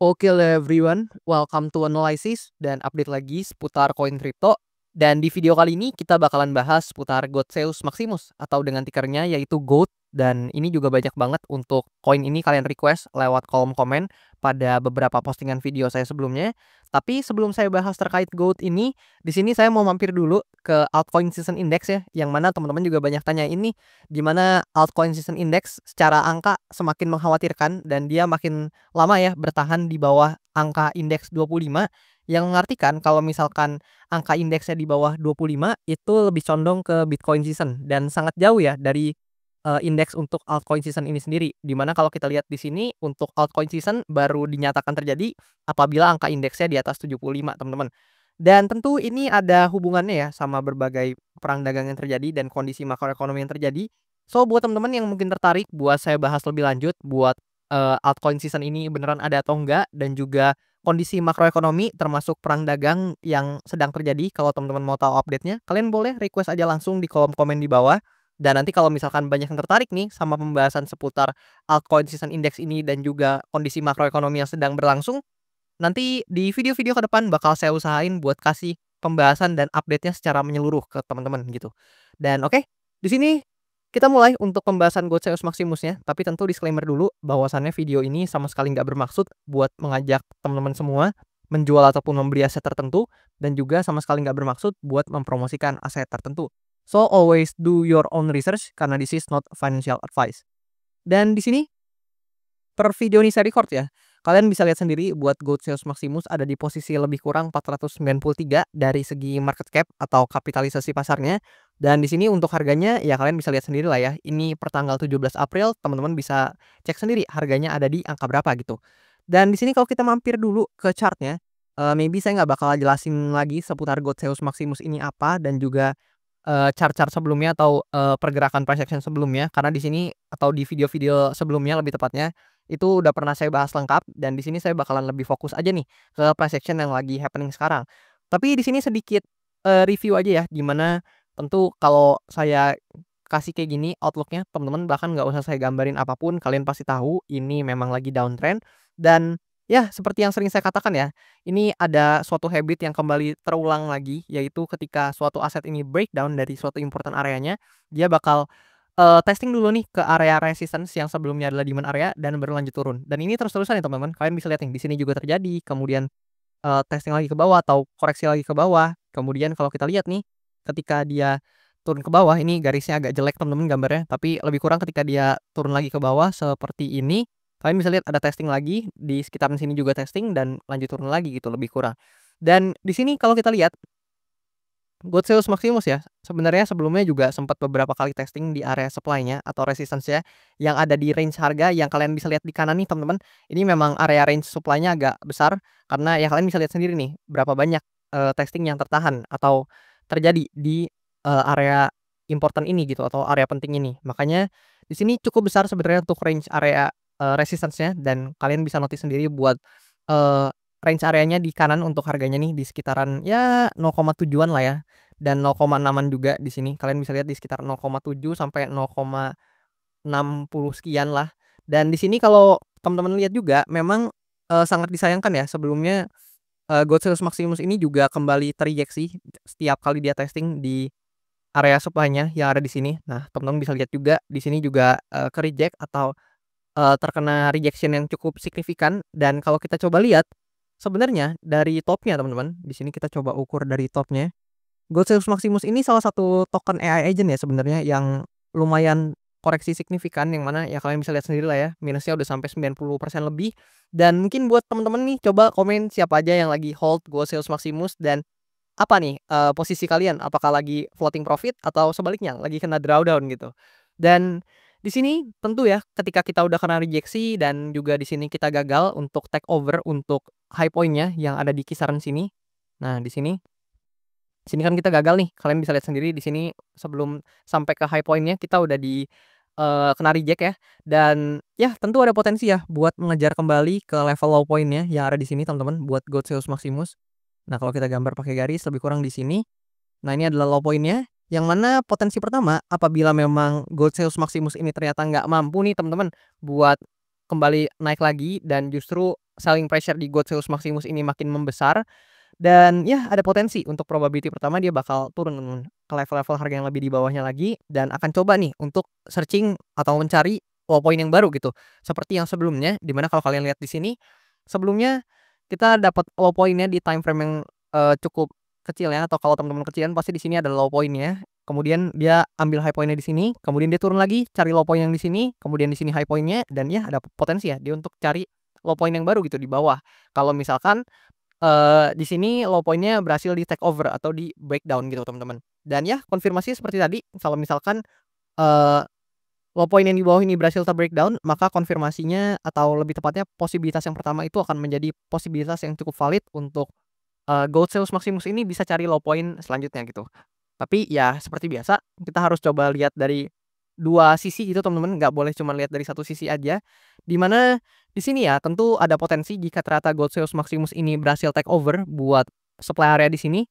Oke everyone, welcome to Analysis dan update lagi seputar koin kripto. Dan di video kali ini kita bakalan bahas seputar Godseus Maximus atau dengan tikernya yaitu GOAT. Dan ini juga banyak banget untuk koin ini kalian request lewat kolom komen pada beberapa postingan video saya sebelumnya. Tapi sebelum saya bahas terkait GOAT ini, di sini saya mau mampir dulu ke Altcoin Season Index ya, yang mana teman-teman juga banyak tanya ini di mana Altcoin Season Index secara angka semakin mengkhawatirkan dan dia makin lama ya bertahan di bawah angka indeks 25, yang mengartikan kalau misalkan angka indeksnya di bawah 25 itu lebih condong ke Bitcoin season dan sangat jauh ya dari indeks untuk altcoin season ini sendiri. Di mana kalau kita lihat di sini untuk altcoin season baru dinyatakan terjadi apabila angka indeksnya di atas 75, teman-teman. Dan tentu ini ada hubungannya ya sama berbagai perang dagang yang terjadi dan kondisi makroekonomi yang terjadi. So buat teman-teman yang mungkin tertarik buat saya bahas lebih lanjut buat altcoin season ini beneran ada atau enggak, dan juga kondisi makroekonomi termasuk perang dagang yang sedang terjadi, kalau teman-teman mau tahu update-nya, kalian boleh request aja langsung di kolom komen di bawah. Dan nanti kalau misalkan banyak yang tertarik nih sama pembahasan seputar altcoin season index ini dan juga kondisi makroekonomi yang sedang berlangsung, nanti di video-video ke depan bakal saya usahain buat kasih pembahasan dan update-nya secara menyeluruh ke teman-teman gitu. Dan oke, di sini kita mulai untuk pembahasan Godseus Maximusnya, tapi tentu disclaimer dulu bahwasannya video ini sama sekali nggak bermaksud buat mengajak teman-teman semua menjual ataupun membeli aset tertentu, dan juga sama sekali nggak bermaksud buat mempromosikan aset tertentu. So always do your own research karena this is not financial advice. Dan di sini per video ini saya record ya, kalian bisa lihat sendiri buat Godseus Maximus ada di posisi lebih kurang 493 dari segi market cap atau kapitalisasi pasarnya. Dan di sini untuk harganya ya kalian bisa lihat sendiri lah ya. Ini per tanggal 17 April, teman-teman bisa cek sendiri harganya ada di angka berapa gitu. Dan di sini kalau kita mampir dulu ke chartnya, maybe saya nggak bakal jelasin lagi seputar Godseus Maximus ini apa dan juga chart-chart sebelumnya atau pergerakan price action sebelumnya, karena di sini atau di video-video sebelumnya lebih tepatnya itu udah pernah saya bahas lengkap, dan di sini saya bakalan lebih fokus aja nih ke price action yang lagi happening sekarang. Tapi di sini sedikit review aja ya, dimana tentu kalau saya kasih kayak gini outlook-nya, teman-teman bahkan nggak usah saya gambarin apapun, kalian pasti tahu ini memang lagi downtrend. Dan ya seperti yang sering saya katakan ya, ini ada suatu habit yang kembali terulang lagi, yaitu ketika suatu aset ini breakdown dari suatu important areanya, dia bakal testing dulu nih ke area resistance yang sebelumnya adalah demand area dan baru lanjut turun. Dan ini terus-terusan ya teman-teman, kalian bisa lihat nih di sini juga terjadi, kemudian testing lagi ke bawah atau koreksi lagi ke bawah. Kemudian kalau kita lihat nih, ketika dia turun ke bawah, ini garisnya agak jelek teman-teman gambarnya, tapi lebih kurang ketika dia turun lagi ke bawah seperti ini, kalian bisa lihat ada testing lagi, di sekitaran sini juga testing dan lanjut turun lagi gitu lebih kurang. Dan di sini kalau kita lihat Godseus Maximus ya, sebenarnya sebelumnya juga sempat beberapa kali testing di area supply-nya atau resistance-nya yang ada di range harga yang kalian bisa lihat di kanan nih teman-teman. Ini memang area range supply-nya agak besar karena ya kalian bisa lihat sendiri nih berapa banyak testing yang tertahan atau terjadi di area important ini gitu atau area penting ini. Makanya di sini cukup besar sebenarnya untuk range area resistance-nya, dan kalian bisa notice sendiri buat eee, range areanya di kanan untuk harganya nih di sekitaran ya 0,7-an lah ya, dan 0,6-an juga di sini. Kalian bisa lihat di sekitar 0,7 sampai 0,60 sekian lah. Dan di sini kalau teman-teman lihat juga memang sangat disayangkan ya sebelumnya Godseus Maximus ini juga kembali terrejeksi setiap kali dia testing di area supply-nya yang ada di sini. Nah, teman-teman bisa lihat juga di sini juga ke-reject atau terkena rejection yang cukup signifikan. Dan kalau kita coba lihat sebenarnya dari topnya teman-teman, di sini kita coba ukur dari topnya. Godseus Maximus ini salah satu token AI agent ya sebenarnya yang lumayan koreksi signifikan, yang mana ya kalian bisa lihat sendiri lah ya, minusnya udah sampai 90% lebih. Dan mungkin buat teman-teman nih coba komen siapa aja yang lagi hold Godseus Maximus, dan apa nih posisi kalian? Apakah lagi floating profit atau sebaliknya lagi kena drawdown gitu? Dan di sini tentu ya ketika kita udah kena rejeksi dan juga di sini kita gagal untuk take over untuk high point-nya yang ada di kisaran sini. Nah, di sini kan kita gagal nih. Kalian bisa lihat sendiri di sini sebelum sampai ke high point-nya kita udah di kena reject ya. Dan ya tentu ada potensi ya buat mengejar kembali ke level low point-nya yang ada di sini teman-teman buat Godseus Maximus. Nah, kalau kita gambar pakai garis lebih kurang di sini. Nah, ini adalah low point-nya, yang mana potensi pertama apabila memang Godseus Maximus ini ternyata nggak mampu nih teman-teman buat kembali naik lagi dan justru selling pressure di Goldzeus Maximus ini makin membesar dan ya ada potensi untuk probability pertama dia bakal turun ke level-level harga yang lebih di bawahnya lagi dan akan coba nih untuk searching atau mencari low point yang baru gitu. Seperti yang sebelumnya di mana kalau kalian lihat di sini, sebelumnya kita dapat low point-nya di time frame yang, cukup kecil ya atau kalau teman-teman kecilin pasti di sini ada low point-nya. Kemudian dia ambil high point-nya di sini, kemudian dia turun lagi cari low point yang di sini, kemudian di sini high point-nya dan ya ada potensi ya dia untuk cari low point yang baru gitu di bawah. Kalau misalkan di sini low point-nya berhasil di take over atau di breakdown gitu teman-teman. Dan ya konfirmasi seperti tadi, kalau misalkan, eee, low point yang di bawah ini berhasil ter-breakdown, maka konfirmasinya atau lebih tepatnya posibilitas yang pertama itu akan menjadi posibilitas yang cukup valid untuk, Goldzeus Maximus ini bisa cari low point selanjutnya gitu. Tapi ya seperti biasa, kita harus coba lihat dari 2 sisi gitu teman-teman, nggak boleh cuma lihat dari satu sisi aja. Di mana di sini ya tentu ada potensi jika ternyata Goldzeus Maximus ini berhasil take over buat supply area di sini,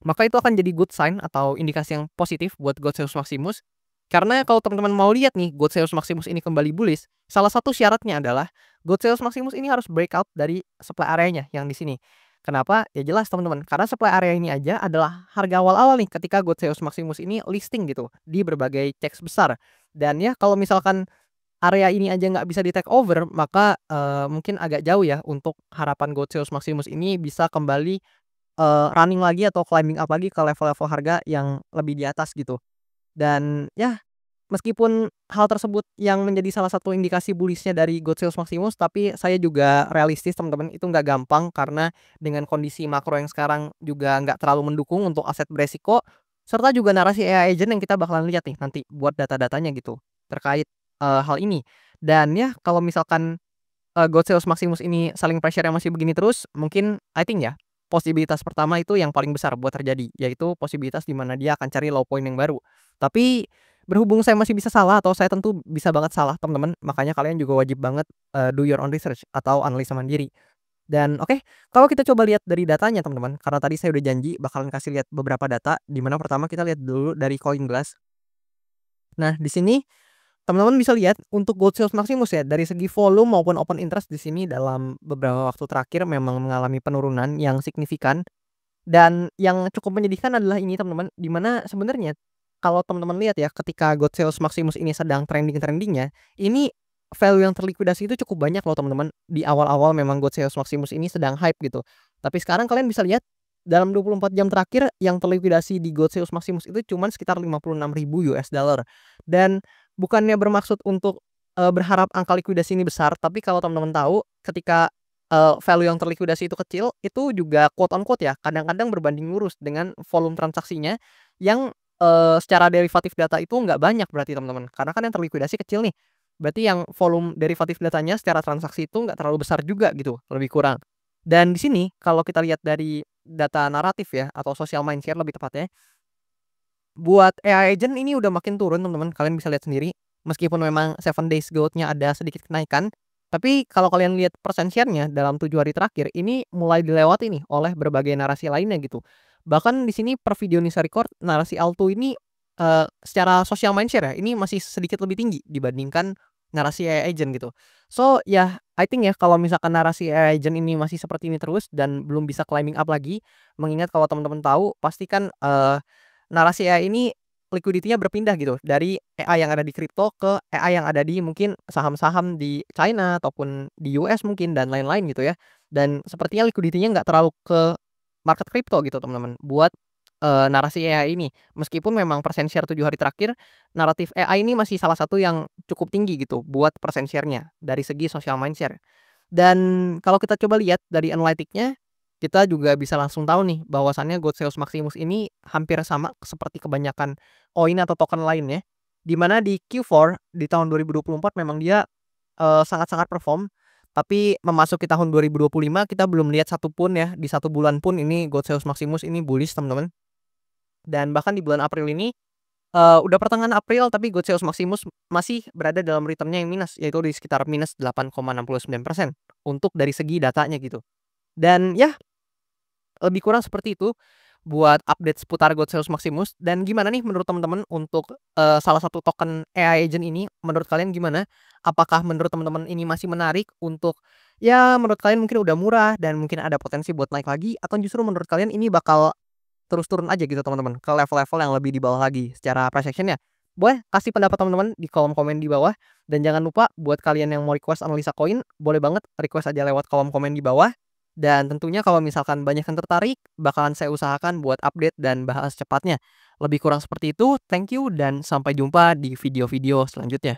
maka itu akan jadi good sign atau indikasi yang positif buat Goldzeus Maximus. Karena kalau teman-teman mau lihat nih Goldzeus Maximus ini kembali bullish, salah satu syaratnya adalah Goldzeus Maximus ini harus breakout dari supply areanya yang di sini. Kenapa? Ya jelas teman-teman, karena supply area ini aja adalah harga awal-awal nih ketika Goldzeus Maximus ini listing gitu di berbagai ceks besar. Dan ya kalau misalkan area ini aja nggak bisa di-take over, maka, mungkin agak jauh ya untuk harapan Goldzeus Maximus ini bisa kembali, running lagi atau climbing up lagi ke level-level harga yang lebih di atas gitu. Dan ya, meskipun hal tersebut yang menjadi salah satu indikasi bullish-nya dari Goldzeus Maximus, tapi saya juga realistis teman-teman, itu nggak gampang karena dengan kondisi makro yang sekarang juga nggak terlalu mendukung untuk aset beresiko, serta juga narasi AI agent yang kita bakalan lihat nih nanti buat data-datanya gitu, terkait, hal ini. Dan ya kalau misalkan, Goldzeus Maximus ini selling pressure yang masih begini terus, mungkin I think ya, posibilitas pertama itu yang paling besar buat terjadi, yaitu posibilitas di mana dia akan cari low point yang baru. Tapi berhubung saya masih bisa salah atau saya tentu bisa banget salah teman-teman, makanya kalian juga wajib banget, do your own research atau analisa mandiri. Dan oke, kalau kita coba lihat dari datanya teman-teman, karena tadi saya udah janji bakalan kasih lihat beberapa data, di mana pertama kita lihat dulu dari CoinGlass. Nah, di sini teman-teman bisa lihat untuk Goldzeus Maximus ya, dari segi volume maupun open interest di sini dalam beberapa waktu terakhir memang mengalami penurunan yang signifikan. Dan yang cukup menyedihkan adalah ini teman-teman, di mana sebenarnya kalau teman-teman lihat ya ketika Goldzeus Maximus ini sedang trending-trendingnya, ini value yang terlikuidasi itu cukup banyak loh teman-teman. Di awal-awal memang Goldzeus Maximus ini sedang hype gitu. Tapi sekarang kalian bisa lihat dalam 24 jam terakhir yang terlikuidasi di Goldzeus Maximus itu cuman sekitar $56.000. Dan bukannya bermaksud untuk, berharap angka likuidasi ini besar, tapi kalau teman-teman tahu ketika value yang terlikuidasi itu kecil, itu juga quote on quote ya, kadang-kadang berbanding lurus dengan volume transaksinya yang, secara derivatif data itu nggak banyak berarti teman-teman, karena kan yang terlikuidasi kecil nih. Berarti yang volume derivatif datanya secara transaksi itu nggak terlalu besar juga gitu, lebih kurang. Dan di sini kalau kita lihat dari data naratif ya, atau social mindshare lebih tepatnya, buat AI agent ini udah makin turun teman-teman, kalian bisa lihat sendiri. Meskipun memang 7 days growth-nya ada sedikit kenaikan, tapi kalau kalian lihat persen share-nya dalam 7 hari terakhir, ini mulai dilewati nih oleh berbagai narasi lainnya gitu. Bahkan di sini per video Nisa Record, narasi Alto ini, secara social mindshare ya, ini masih sedikit lebih tinggi dibandingkan narasi AI agent gitu. So, ya I think ya kalau misalkan narasi AI agent ini masih seperti ini terus dan belum bisa climbing up lagi, mengingat kalau teman-teman tahu pasti kan, narasi AI ini liquidity-nya berpindah gitu dari AI yang ada di kripto ke AI yang ada di mungkin saham-saham di China ataupun di US mungkin dan lain-lain gitu ya. Dan sepertinya liquidity-nya nggak terlalu ke market kripto gitu teman-teman buat, narasi AI ini. Meskipun memang persen share 7 hari terakhir, naratif AI ini masih salah satu yang cukup tinggi gitu buat persen share-nya dari segi social mind share. Dan kalau kita coba lihat dari analytic-nya, kita juga bisa langsung tahu nih bahwasannya Goldzeus Maximus ini hampir sama seperti kebanyakan koin atau token lainnya, di mana di Q4 di tahun 2024 memang dia, sangat-sangat perform, tapi memasuki tahun 2025 kita belum lihat satu pun ya, di 1 bulan pun ini Goldzeus Maximus ini bullish teman-teman. Dan bahkan di bulan April ini, udah pertengahan April tapi Goldzeus Maximus masih berada dalam return-nya yang minus, yaitu di sekitar minus 8,69% untuk dari segi datanya gitu. Dan ya lebih kurang seperti itu. buat update seputar Godseus Maximus. Dan gimana nih menurut teman-teman untuk, salah satu token AI agent ini, menurut kalian gimana? Apakah menurut teman-teman ini masih menarik untuk ya menurut kalian mungkin udah murah dan mungkin ada potensi buat naik lagi, atau justru menurut kalian ini bakal terus turun aja gitu teman-teman, ke level-level yang lebih di bawah lagi secara price action-nya? Boleh kasih pendapat teman-teman di kolom komen di bawah, dan jangan lupa buat kalian yang mau request analisa koin, boleh banget request aja lewat kolom komen di bawah. Dan tentunya kalau misalkan banyak yang tertarik, bakalan saya usahakan buat update dan bahas cepatnya. Lebih kurang seperti itu, thank you dan sampai jumpa di video-video selanjutnya.